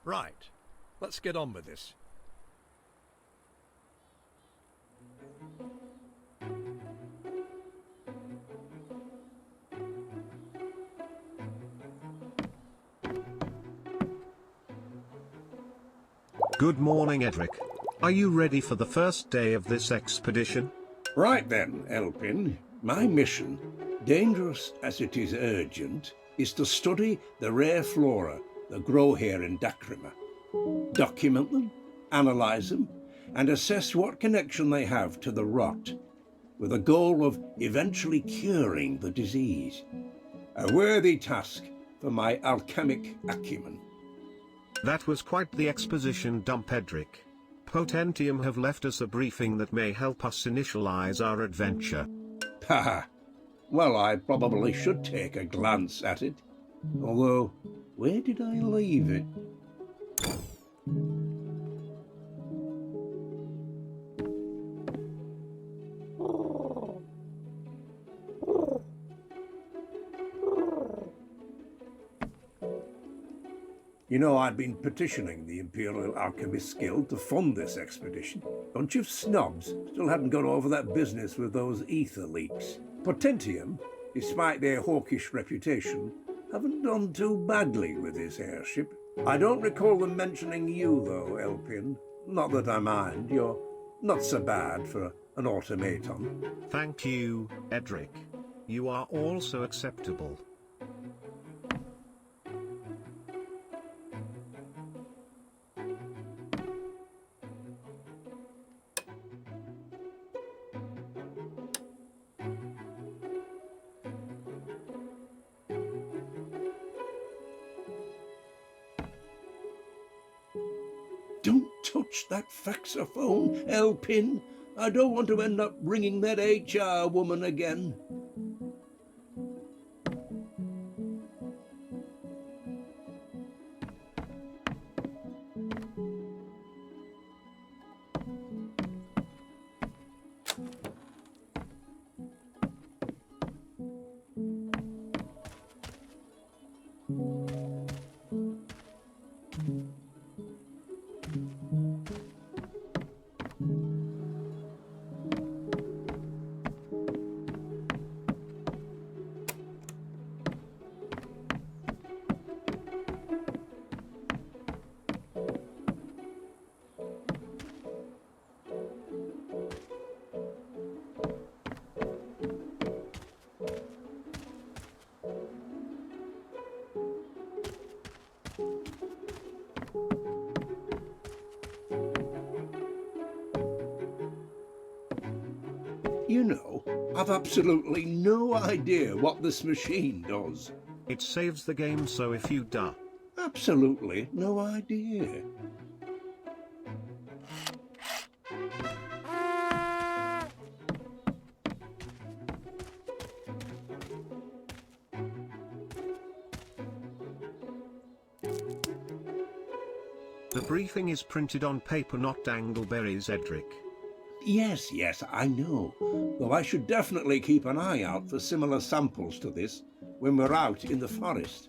Right, let's get on with this. Good morning, Edric. Are you ready for the first day of this expedition? Right then, Elpin. My mission, dangerous as it is urgent, is to study the rare flora that grow here in Dacrima, document them, analyse them, and assess what connection they have to the rot, with a goal of eventually curing the disease. A worthy task for my alchemic acumen. That was quite the exposition dump, Edric. Potentium have left us a briefing that may help us initialize our adventure. Haha. Well, I probably should take a glance at it. Although, where did I leave it? You know, I'd been petitioning the Imperial Alchemist Guild to fund this expedition. Bunch of snobs still hadn't got over that business with those ether leaks. Potentium, despite their hawkish reputation, haven't done too badly with this airship. I don't recall them mentioning you, though, Elpin. Not that I mind. You're not so bad for an automaton. Thank you, Edric. You are also acceptable. Don't touch that faxophone, Elpin. I don't want to end up ringing that HR woman again. You know, I've absolutely no idea what this machine does. It saves the game, so if you do. Absolutely no idea. The briefing is printed on paper, not dangleberries, Edric. Yes, I know. Though I should definitely keep an eye out for similar samples to this when we're out in the forest.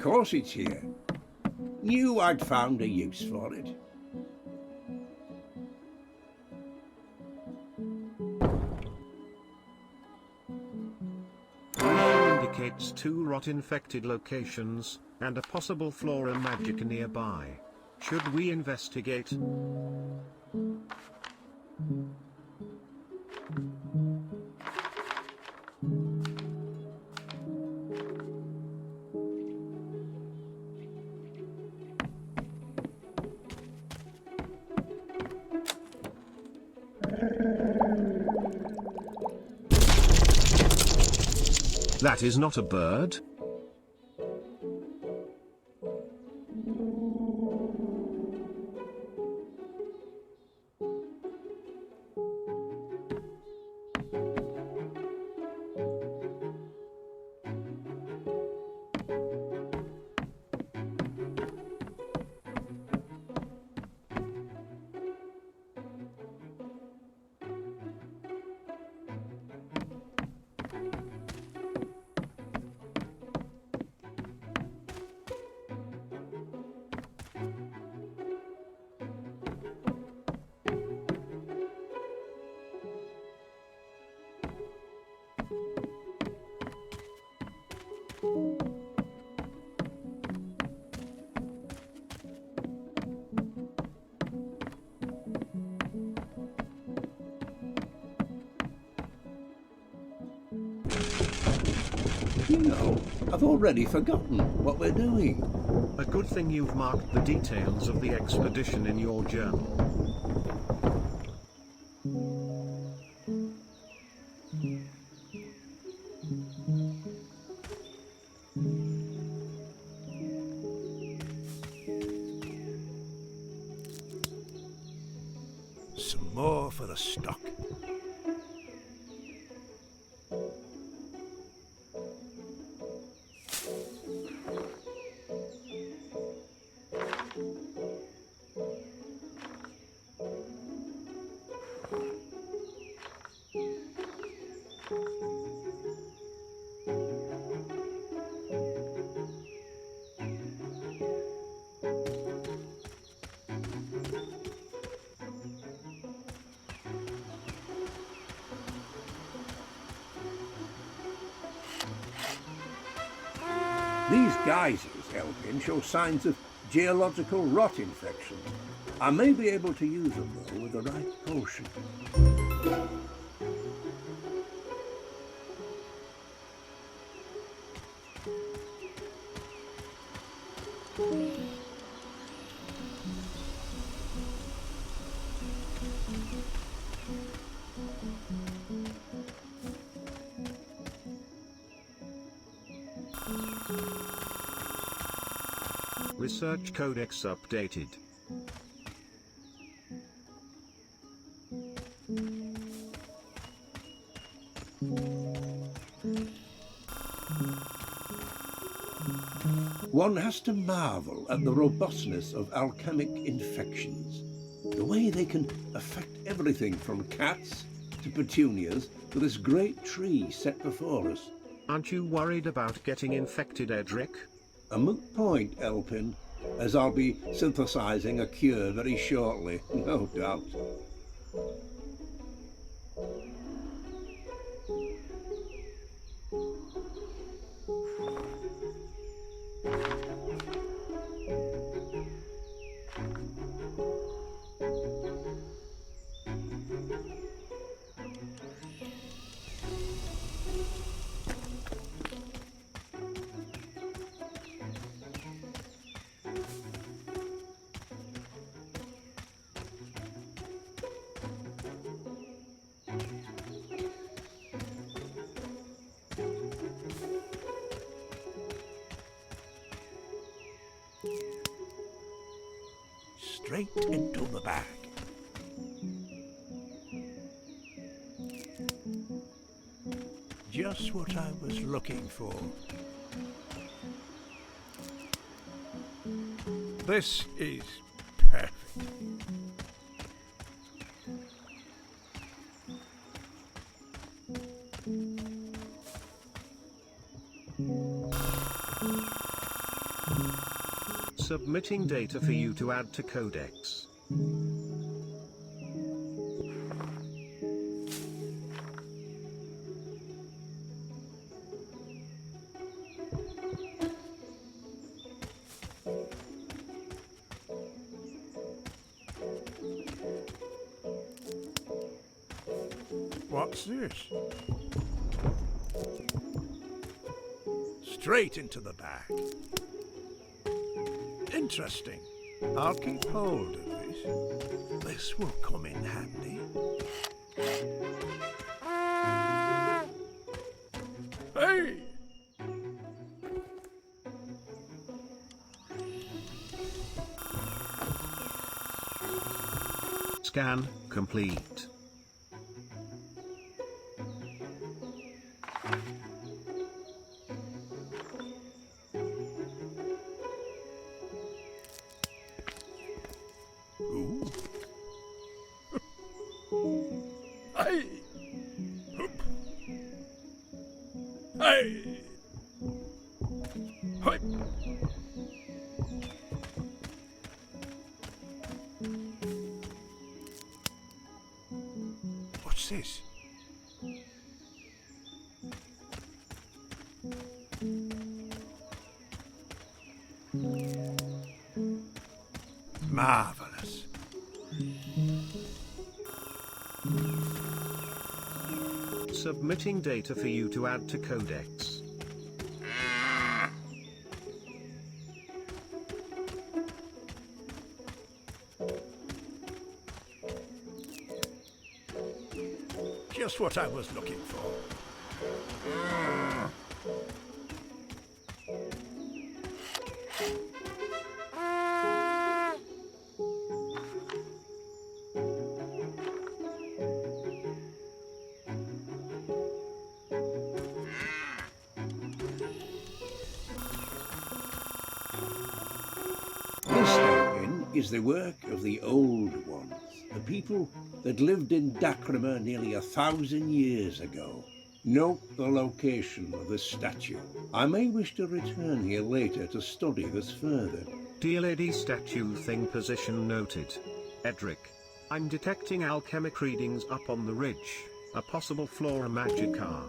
course it's here. Knew I'd found a use for it. Indicates 2 rot-infected locations, and a possible flora magicka nearby. Should we investigate? That is not a bird. You know, I've already forgotten what we're doing. A good thing you've marked the details of the expedition in your journal. Some more for the stock. These geysers, Elgin, show signs of geological rot infection. I may be able to use them, though, with the right potion. Research codex updated. One has to marvel at the robustness of alchemic infections. The way they can affect everything from cats to petunias to this great tree set before us. Aren't you worried about getting infected, Edric? A moot point, Elpin, as I'll be synthesizing a cure very shortly, no doubt. Straight into the bag. Just what I was looking for. This is perfect. Submitting data for you to add to codecs. What's this? Straight into the bag. Interesting. I'll keep hold of this. This will come in handy. Hey! Scan complete. Ooh. Hey! Hup. Hey! Hoi! What's this? Marvelous. Submitting data for you to add to codecs. Just what I was looking for. This token is the work of the old ones, the people that lived in Dakrama nearly 1,000 years ago. Note the location of the statue. I may wish to return here later to study this further. Dear Lady Statue Thing position noted. Edric. I'm detecting alchemic readings up on the ridge. A possible flora magicka.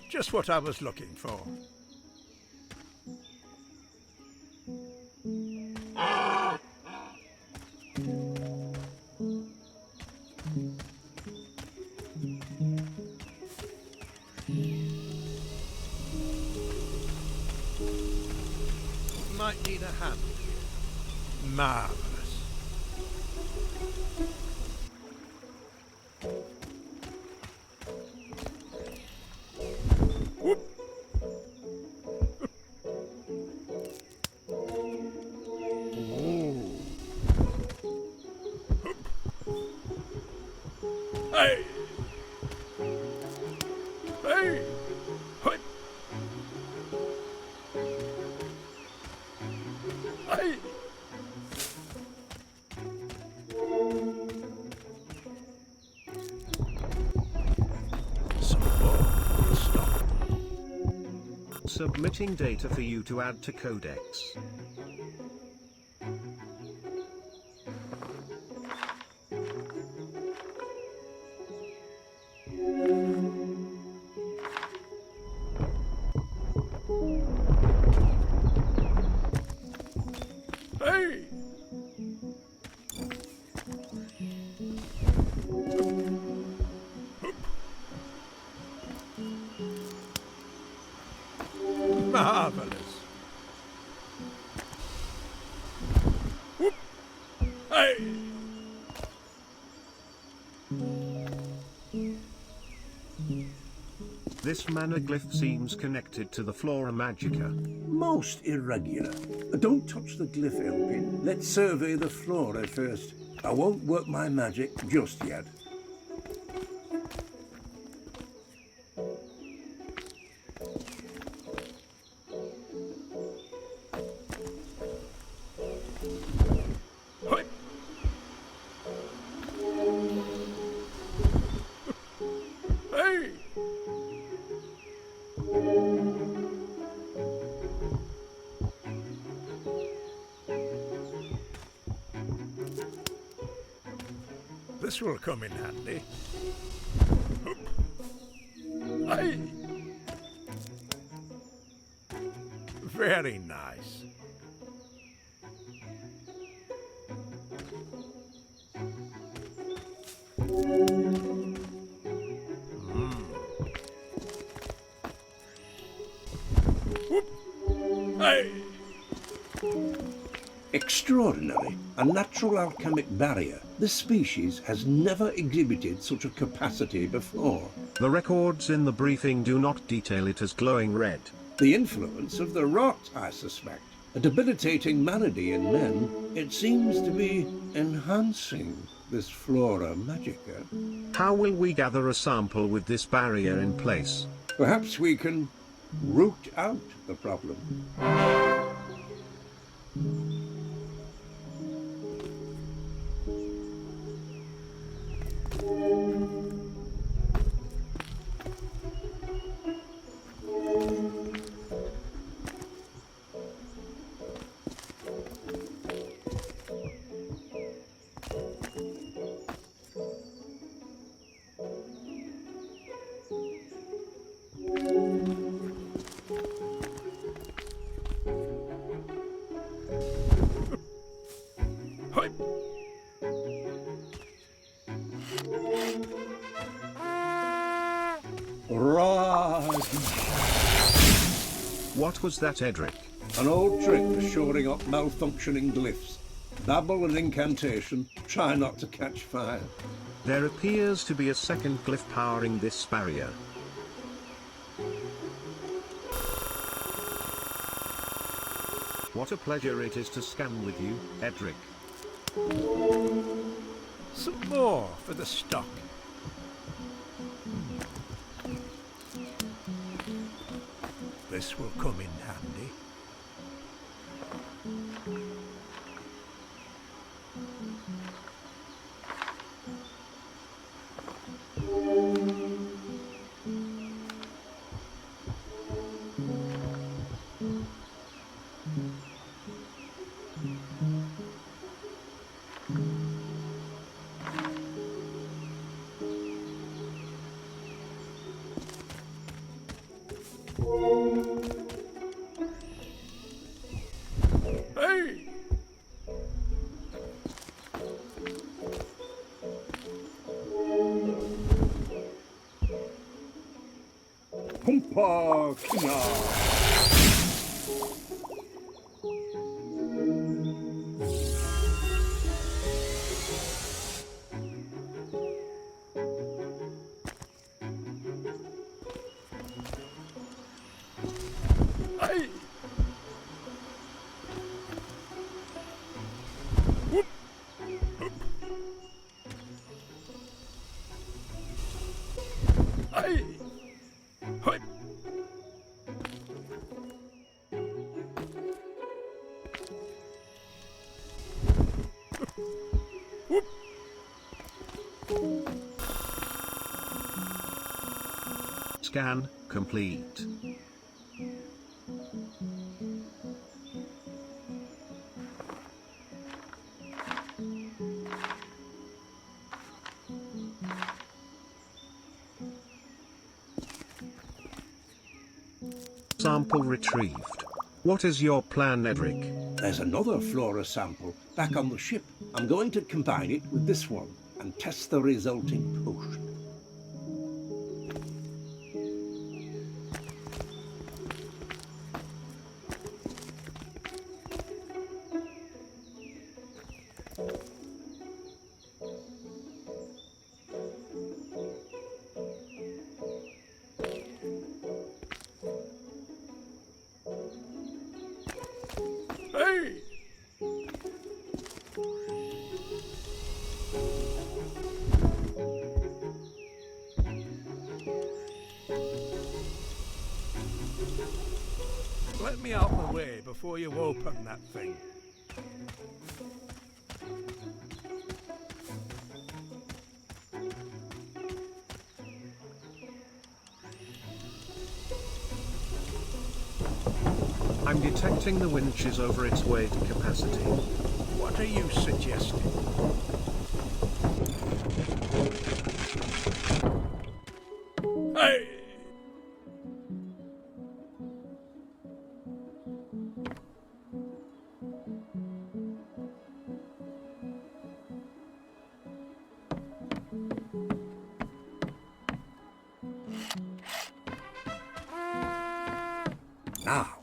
Just what I was looking for. Might need a hand here. Marvelous. Whoop. Ooh. Hup. Hey. Hey. Hoi. Hey. Some more stock. Submitting data for you to add to codecs. Hey. Marvelous. Whoop. Hey. This mana glyph seems connected to the flora magicka. Most irregular. Don't touch the glyph, Elpin. Let's survey the flora first. I won't work my magic just yet. This will come in handy. Aye. Very nice. Aye. Extraordinary, a natural alchemic barrier. This species has never exhibited such a capacity before. The records in the briefing do not detail it as glowing red. The influence of the rot, I suspect. A debilitating malady in men, it seems to be enhancing this flora magicka. How will we gather a sample with this barrier in place? Perhaps we can root out the problem. Hi. What was that, Edric? An old trick for shoring up malfunctioning glyphs. Babble and incantation, try not to catch fire. There appears to be a second glyph powering this barrier. What a pleasure it is to scan with you, Edric. Some more for the stock. This will come in handy. Hey! Humpa Kina! Hey! Whoop! Whoop! Hey! Hey! Whoop! Scan complete. Sample retrieved. What is your plan, Edric? There's another flora sample back on the ship. I'm going to combine it with this one and test the resulting potion. Hey! Let me out of the way before you open that thing. I'm detecting the winch is over its weight capacity. What are you suggesting? Now,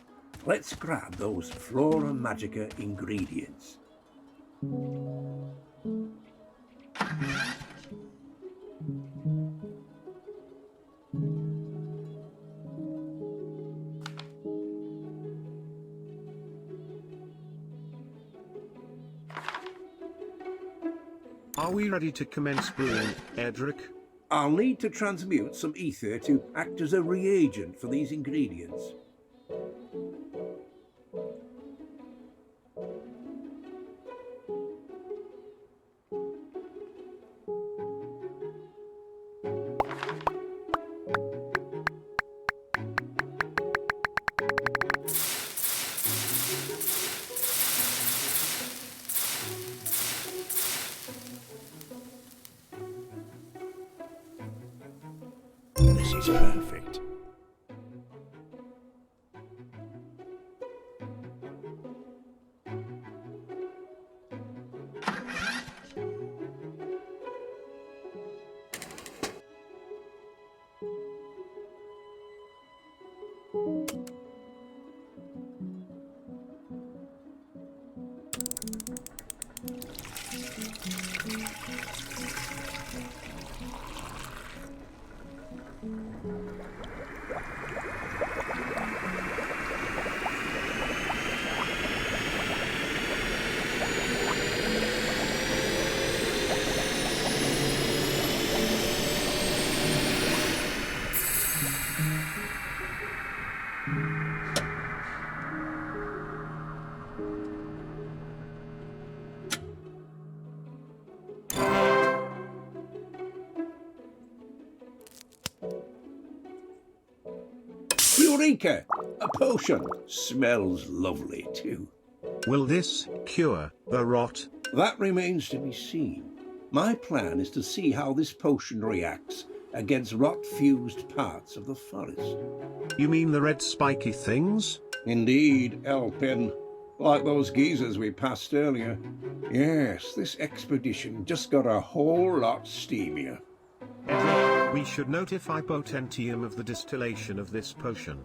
let's grab those flora magicka ingredients. Are we ready to commence brewing, Edric? I'll need to transmute some ether to act as a reagent for these ingredients. This is perfect. Eureka! A potion. Smells lovely too. Will this cure the rot? That remains to be seen. My plan is to see how this potion reacts against rot-fused parts of the forest. You mean the red spiky things? Indeed, Elpin. Like those geezers we passed earlier. Yes, this expedition just got a whole lot steamier. Edric, we should notify Potentium of the distillation of this potion.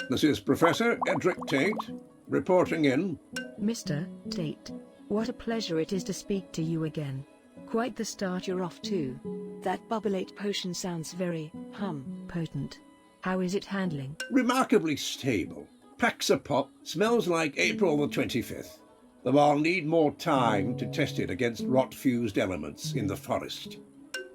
This is Professor Edric Tate, reporting in. Mr. Tate, what a pleasure it is to speak to you again. Quite the start you're off to. That bubble-8 potion sounds very, potent. How is it handling? Remarkably stable. Packs a pop, smells like April the 25th. Though I'll need more time to test it against rot-fused elements in the forest.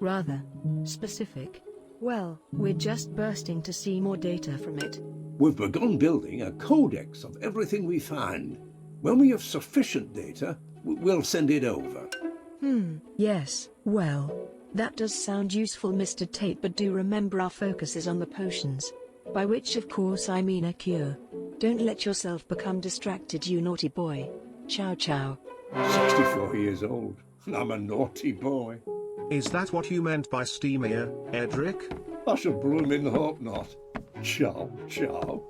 Rather specific. Well, we're just bursting to see more data from it. We've begun building a codex of everything we find. When we have sufficient data, we'll send it over. Yes, well, that does sound useful, Mr. Tate, but do remember our focus is on the potions. By which of course I mean a cure. Don't let yourself become distracted, you naughty boy. Ciao ciao. 64 years old. I'm a naughty boy. Is that what you meant by steamier, Edric? I should blooming hope not. Ciao, ciao.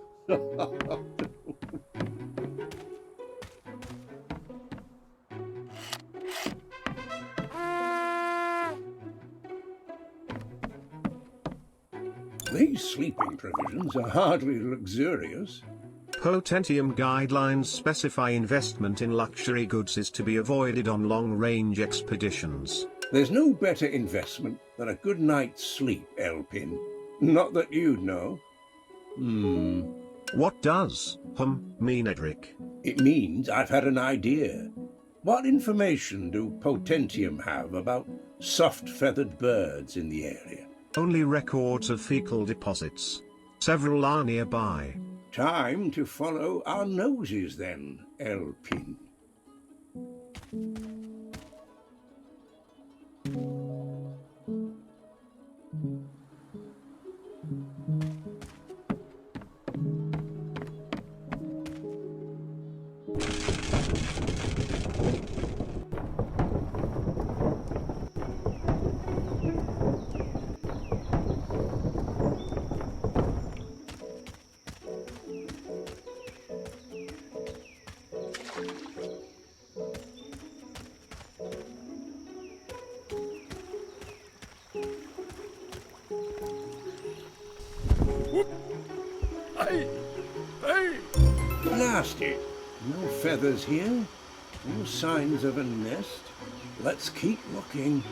These sleeping provisions are hardly luxurious. Potentium guidelines specify investment in luxury goods is to be avoided on long-range expeditions. There's no better investment than a good night's sleep, Elpin. Not that you'd know. What does, mean, Edric? It means I've had an idea. What information do Potentium have about soft-feathered birds in the area? Only records of fecal deposits. Several are nearby. Time to follow our noses then, Elpin. Hey! Hey! Blast it! No feathers here. No signs of a nest. Let's keep looking.